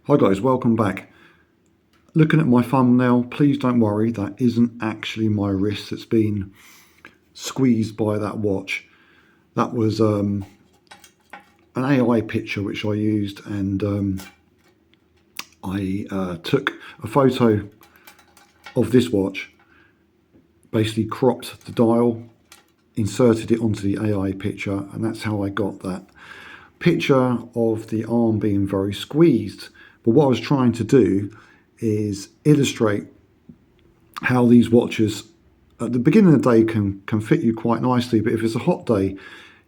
Hi guys, welcome back. Looking at my thumbnail, please don't worry, that isn't actually my wrist that's been squeezed by that watch. That was an AI picture which I used, and I took a photo of this watch, basically cropped the dial, inserted it onto the AI picture, and that's how I got that picture of the arm being very squeezed. But what I was trying to do is illustrate how these watches at the beginning of the day can fit you quite nicely, but if it's a hot day,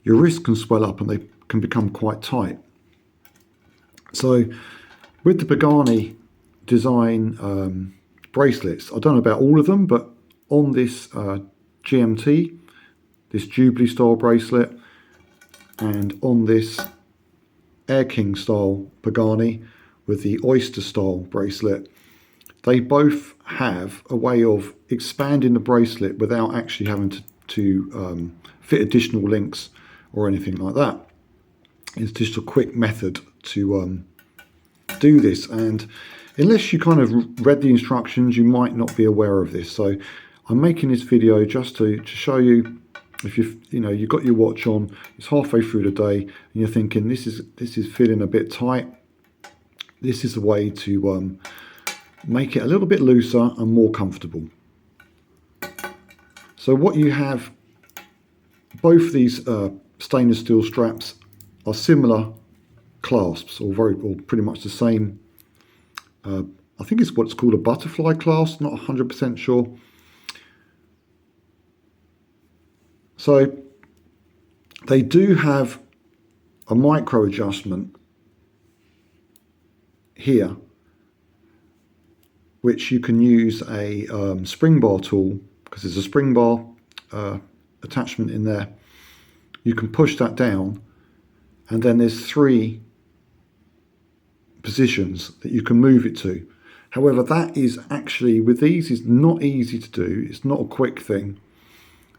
your wrist can swell up and they can become quite tight. So with the Pagani design bracelets, I don't know about all of them, but on this GMT, this Jubilee style bracelet, and on this Air King style Pagani with the Oyster style bracelet, they both have a way of expanding the bracelet without actually having to fit additional links or anything like that. It's just a quick method to do this, and unless you kind of read the instructions, you might not be aware of this. So I'm making this video just to show you, if you've got your watch on, it's halfway through the day and you're thinking this is feeling a bit tight, this is a way to make it a little bit looser and more comfortable. So what you have, both these stainless steel straps are similar clasps, or pretty much the same. I think it's what's called a butterfly clasp, not 100% sure. So they do have a micro adjustment here, which you can use a spring bar tool, because there's a spring bar attachment in there. You can push that down, and then there's 3 positions that you can move it to. However, that is actually, with these, is not easy to do. It's not a quick thing.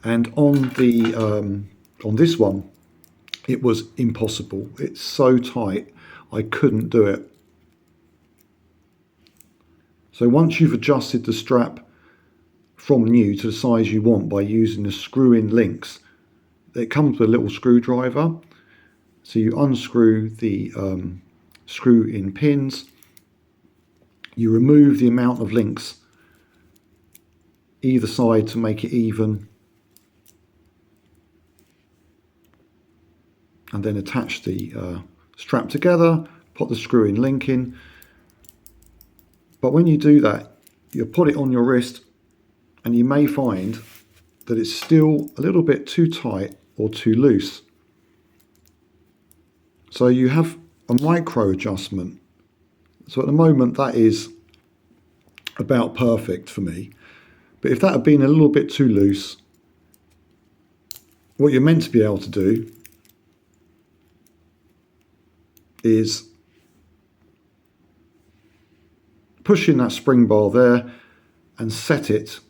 And on the on this one, it was impossible. It's so tight, I couldn't do it. So once you've adjusted the strap from new to the size you want by using the screw-in links, it comes with a little screwdriver. So you unscrew the screw-in pins, you remove the amount of links either side to make it even, and then attach the strap together, put the screw-in link in. But when you do that, you put it on your wrist and you may find that it's still a little bit too tight or too loose. So you have a micro adjustment. So at the moment that is about perfect for me. But if that had been a little bit too loose, what you're meant to be able to do is push in that spring bar there and set it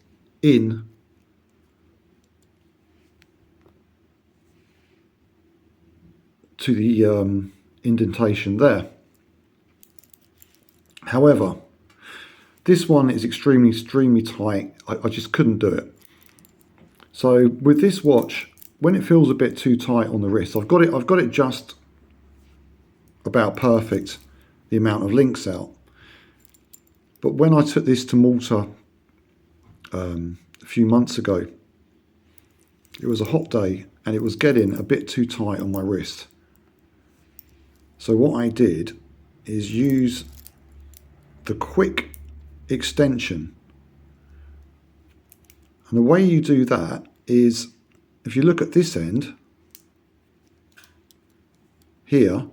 in to the indentation there. However, this one is extremely tight. I just couldn't do it. So with this watch, when it feels a bit too tight on the wrist, I've got it just about perfect, the amount of links out. But when I took this to Malta a few months ago, it was a hot day and it was getting a bit too tight on my wrist. So what I did is use the quick extension. And the way you do that is, if you look at this end here,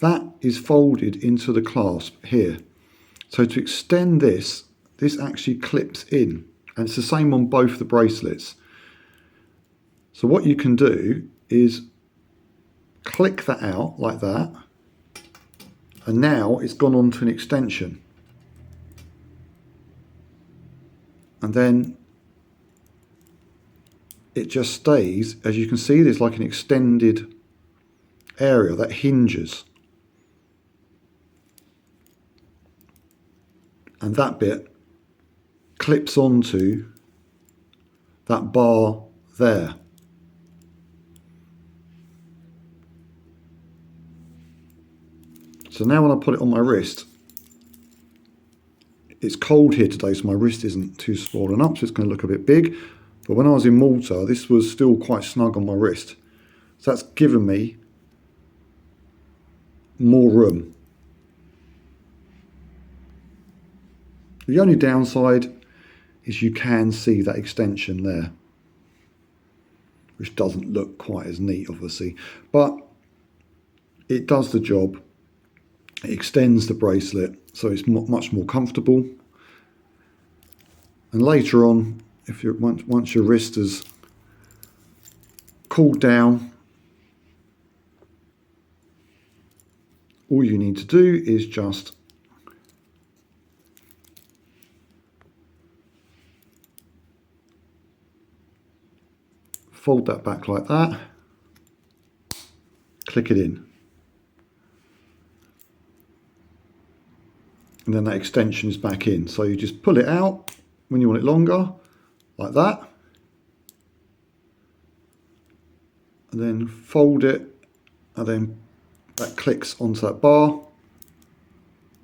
that is folded into the clasp here. So to extend this actually clips in, and it's the same on both the bracelets. So what you can do is click that out like that, and now it's gone on to an extension. And then it just stays. As you can see, there's like an extended area that hinges. And that bit clips onto that bar there. So now when I put it on my wrist, it's cold here today, so my wrist isn't too swollen up, so it's going to look a bit big. But when I was in Malta, this was still quite snug on my wrist. So that's given me more room. The only downside is you can see that extension there, which doesn't look quite as neat, obviously. But it does the job. It extends the bracelet, so it's much more comfortable. And later on, if you're once your wrist has cooled down, all you need to do is just fold that back like that, click it in. And then that extension is back in. So you just pull it out when you want it longer, like that. And then fold it, and then that clicks onto that bar,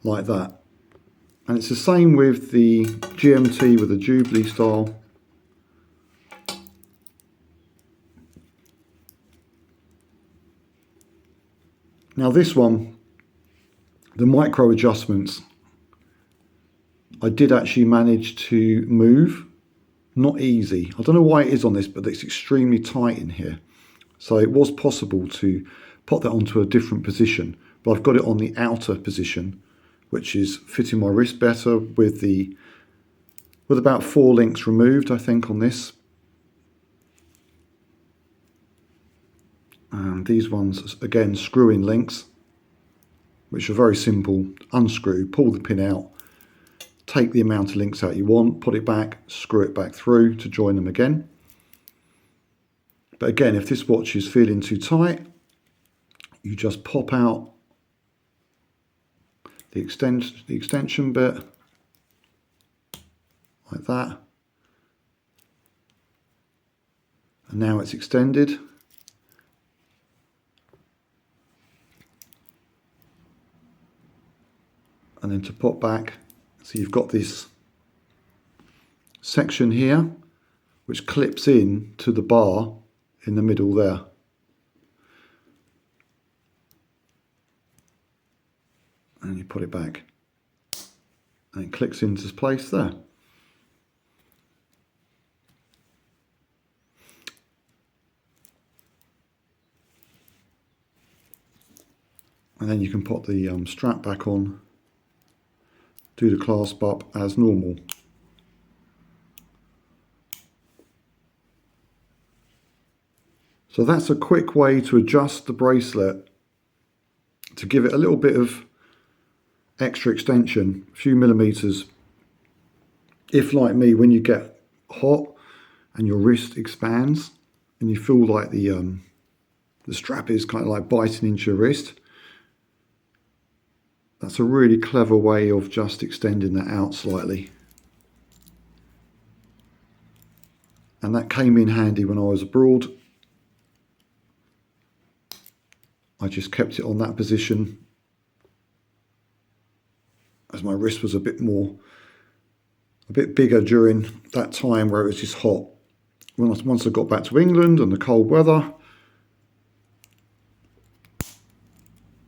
like that. And it's the same with the GMT with the Jubilee style. Now this one, the micro adjustments, I did actually manage to move. Not easy. I don't know why it is on this, but it's extremely tight in here. So it was possible to put that onto a different position, but I've got it on the outer position, which is fitting my wrist better with about 4 links removed, I think, on this. And these ones, again, screw-in links, which are very simple. Unscrew, pull the pin out, take the amount of links out you want, put it back, screw it back through to join them again. But again, if this watch is feeling too tight, you just pop out the extension bit, like that. And now it's extended. And then to pop back, so you've got this section here, which clips in to the bar in the middle there. And you put it back, and it clicks into place there. And then you can put the strap back on, do the clasp up as normal. So that's a quick way to adjust the bracelet to give it a little bit of extra extension, a few millimeters. If, like me, when you get hot and your wrist expands and you feel like the strap is kind of like biting into your wrist, that's a really clever way of just extending that out slightly. And that came in handy when I was abroad. I just kept it on that position as my wrist was a bit bigger during that time where it was just hot. Once I got back to England and the cold weather,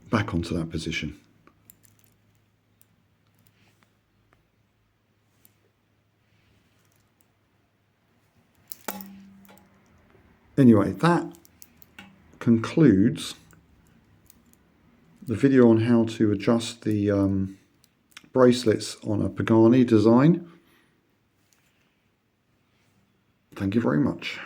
back onto that position. Anyway, that concludes the video on how to adjust the bracelets on a Pagani design. Thank you very much.